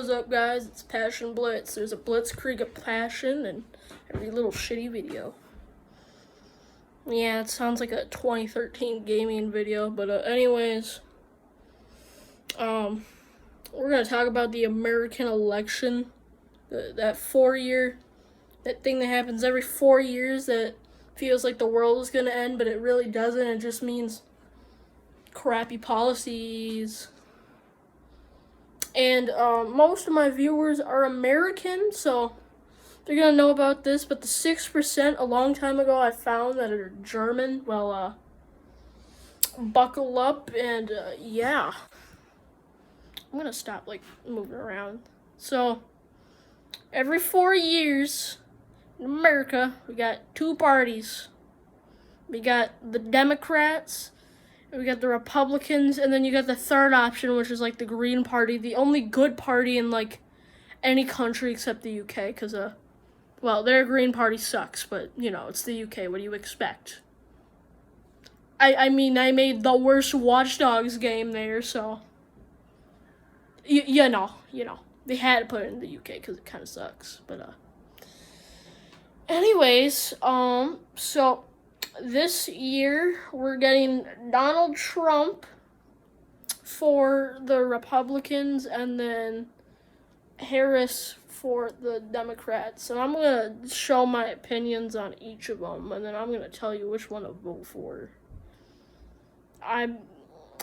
is up, guys? It's Passion Blitz. There's a blitzkrieg of passion in every little shitty video. Yeah, it sounds like a 2013 gaming video, but anyways, we're gonna talk about the American election, that 4-year, that thing that happens every 4 years that feels like the world is gonna end, but it really doesn't. It just means crappy policies. And most of my viewers are American, so they're gonna know about this. But the 6% a long time ago I found that are German, well, buckle up and yeah. I'm gonna stop moving around. So every 4 years in America, we got two parties. We got the Democrats, and we got the Republicans, and then you got the third option, which is like the Green Party, the only good party in any country except the UK, because well, their Green Party sucks, but you know, it's the UK. What do you expect? I mean, I made the worst Watch Dogs game there, so you know, they had to put it in the UK because it kind of sucks. But anyways, so this year we're getting Donald Trump for the Republicans and then Harris for the Democrats. And I'm going to show my opinions on each of them, and then I'm going to tell you which one to vote for.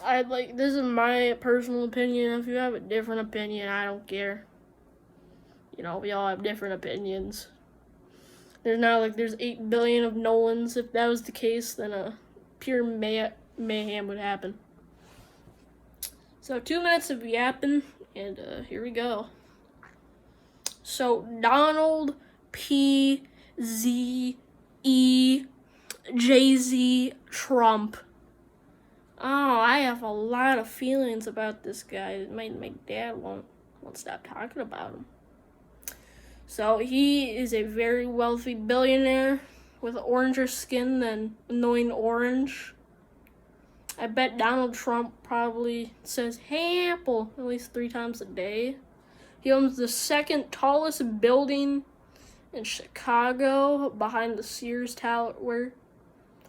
This is my personal opinion. If you have a different opinion, I don't care. You know, we all have different opinions. There's not there's 8 billion of Nolans. If that was the case, then pure mayhem would happen. So 2 minutes of yapping, and here we go. So Donald P. Z. E. Jay-Z Trump. Oh, I have a lot of feelings about this guy. My dad won't stop talking about him. So he is a very wealthy billionaire with oranger skin than annoying orange. I bet Donald Trump probably says, "Hey, Apple," at least 3 times a day. He owns the second tallest building in Chicago behind the Sears Tower.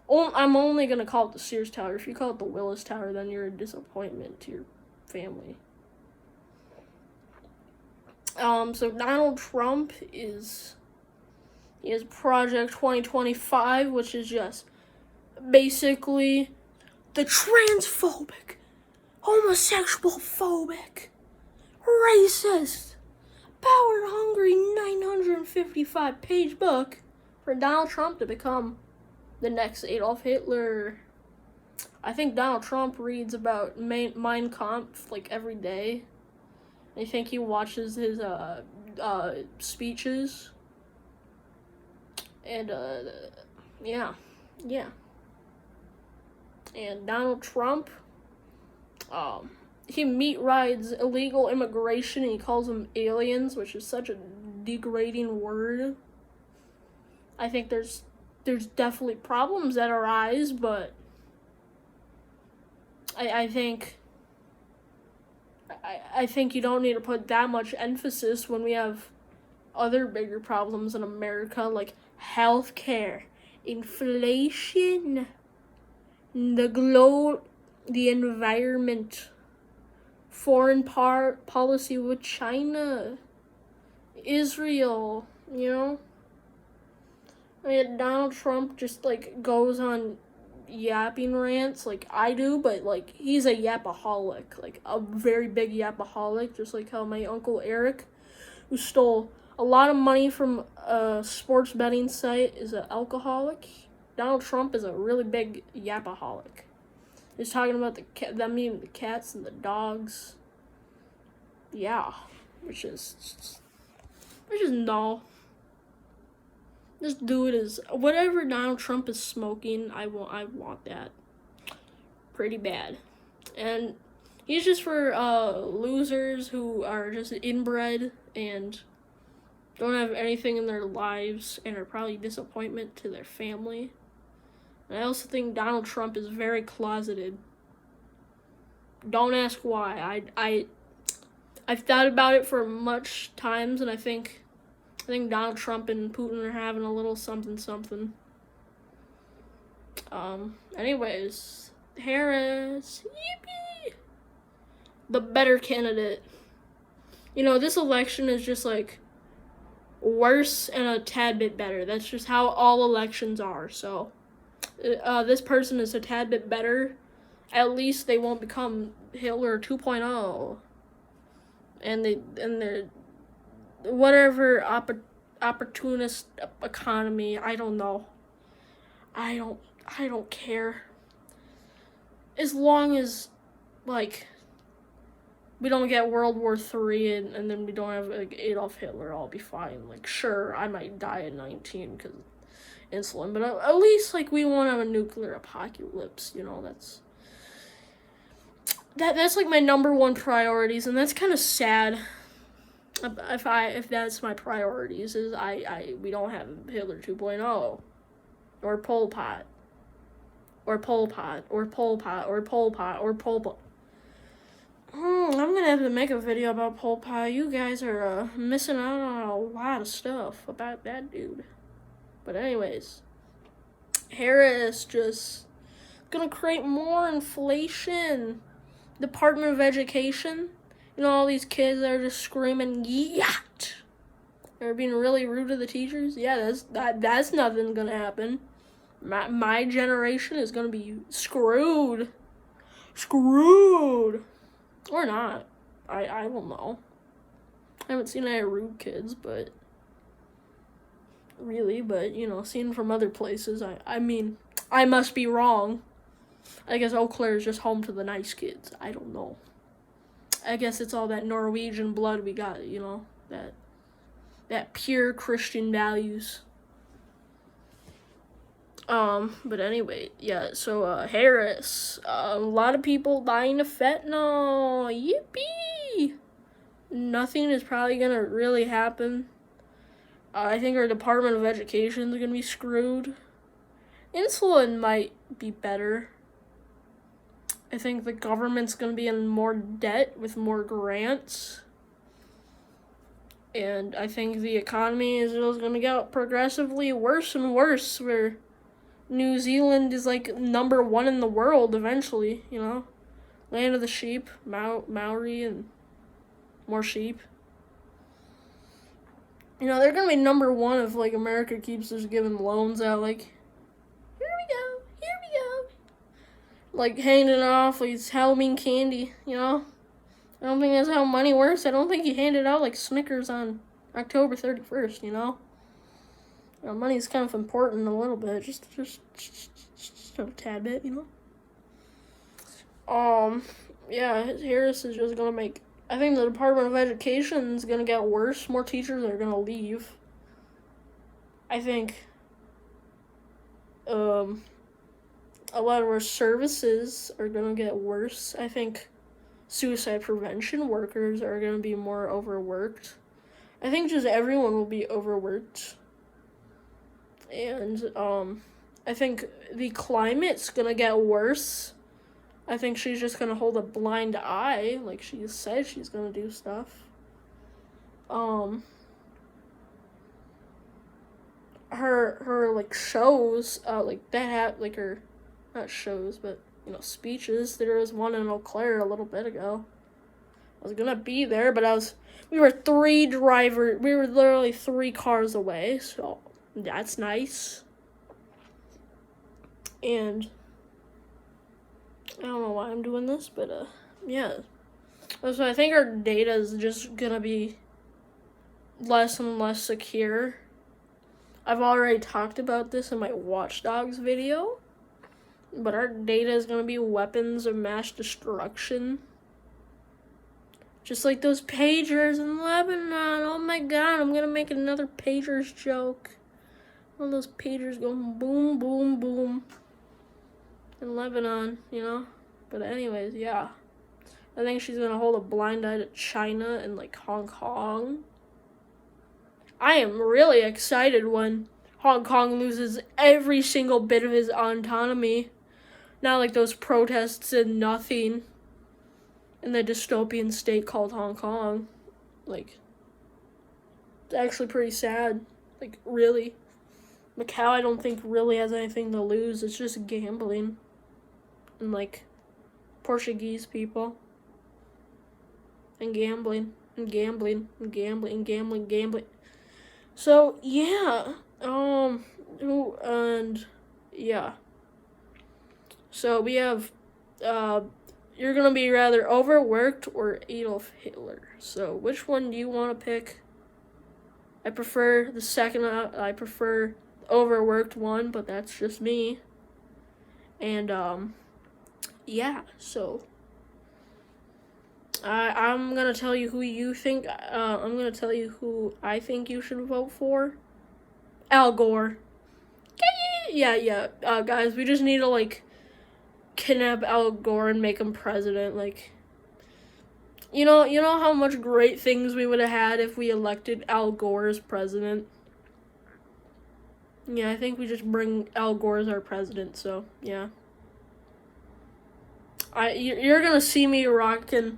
I'm only going to call it the Sears Tower. If you call it the Willis Tower, then you're a disappointment to your family. So Donald Trump he has Project 2025, which is just basically the transphobic, homosexual phobic, racist, power-hungry 955-page book for Donald Trump to become the next Adolf Hitler. I think Donald Trump reads about Mein Kampf every day. I think he watches his speeches. And yeah. And Donald Trump, he meat rides illegal immigration and he calls them aliens, which is such a degrading word. I think there's definitely problems that arise, but I think you don't need to put that much emphasis when we have other bigger problems in America, like healthcare, inflation, the environment, foreign policy with China, Israel, you know? I mean, Donald Trump just goes on yapping rants like I do, but he's a yapaholic, a very big yapaholic, just like how my Uncle Eric, who stole a lot of money from a sports betting site, is an alcoholic. Donald Trump is a really big yapaholic. He's talking about them eating the cats and the dogs. Yeah, which is no. This dude is, whatever Donald Trump is smoking, I want that. Pretty bad. And he's just for losers who are just inbred and don't have anything in their lives and are probably disappointment to their family. And I also think Donald Trump is very closeted. Don't ask why. I've thought about it for much times, and I think Donald Trump and Putin are having a little something. Anyways, Harris, yippee, the better candidate. You know, this election is just like worse and a tad bit better. That's just how all elections are. So, this person is a tad bit better. At least they won't become Hitler 2.0. And they're whatever opportunist economy. I don't know. I don't care. As long as, like, we don't get World War III and then we don't have like Adolf Hitler, I'll be fine. Like, sure, I might die at 19 because insulin, but at least like we won't have a nuclear apocalypse. You know, that's like my number one priorities, and that's kind of sad. If that's my priorities, is we don't have Hitler 2.0 or Pol Pot. Or Pol Pot, or Pol Pot, or Pol Pot, or Pol Pot. I'm gonna have to make a video about Pol Pot. You guys are missing out on a lot of stuff about that dude. But anyways, Harris just gonna create more inflation. Department of Education, you know, all these kids that are just screaming yacht. They're being really rude to the teachers. Yeah, that's nothing gonna happen. My generation is gonna be screwed. Or not. I don't know. I haven't seen any rude kids, but you know, seen from other places, I mean, I must be wrong. I guess Eau Claire is just home to the nice kids. I don't know. I guess it's all that Norwegian blood we got, you know, that pure Christian values. But anyway, yeah, so, Harris, a lot of people dying of fentanyl, yippee! Nothing is probably gonna really happen. I think our Department of Education is gonna be screwed. Insulin might be better. I think the government's gonna be in more debt with more grants. And I think the economy is just gonna get progressively worse and worse, where New Zealand is like number 1 in the world eventually, you know? Land of the sheep, Maori, and more sheep. You know, they're gonna be number 1 if like America keeps just giving loans out, like, here we go. Like handing off like it's Halloween candy, you know? I don't think that's how money works. I don't think you hand it out like Snickers on October 31st, you know? Money's kind of important a little bit, just a tad bit, you know. Yeah, Harris is just gonna make. I think the Department of Education is gonna get worse. More teachers are gonna leave. I think. A lot of our services are gonna get worse. I think suicide prevention workers are gonna be more overworked. I think just everyone will be overworked. And, I think the climate's gonna get worse. I think she's just gonna hold a blind eye, like she said she's gonna do stuff. Her like shows, like that like her, not shows, but, you know, speeches. There was one in Eau Claire a little bit ago. I was gonna be there, but we were literally 3 cars away, so that's nice. And I don't know why I'm doing this, but yeah. So I think our data is just gonna be less and less secure. I've already talked about this in my Watch Dogs video, but our data is gonna be weapons of mass destruction. Just like those pagers in Lebanon. Oh my god, I'm gonna make another pagers joke. All those pagers going boom, boom, boom in Lebanon, you know? But anyways, yeah. I think she's gonna hold a blind eye to China and like Hong Kong. I am really excited when Hong Kong loses every single bit of his autonomy. Not like those protests and nothing. in the dystopian state called Hong Kong. Like, it's actually pretty sad. Like, really. Macau, I don't think really has anything to lose. It's just gambling. And, like, Portuguese people. And gambling. And gambling. And gambling. And gambling. Gambling. So, yeah. And, yeah. So, we have, you're gonna be rather overworked or Adolf Hitler. So, which one do you want to pick? I prefer the second. I prefer the overworked one, but that's just me. And yeah. So I'm gonna tell you who you think. I'm gonna tell you who I think you should vote for. Al Gore. Yeah. Guys, we just need to like kidnap Al Gore and make him president. Like, you know how much great things we would have had if we elected Al Gore as president? Yeah, I think we just bring Al Gore as our president, so, yeah. You're gonna see me rocking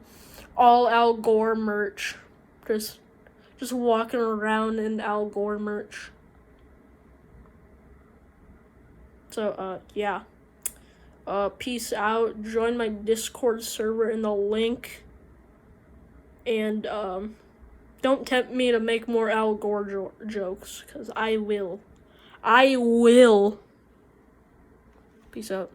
all Al Gore merch. Just walking around in Al Gore merch. So, yeah. Peace out. Join my Discord server in the link. And, don't tempt me to make more Al Gore jokes, because I will. Peace out.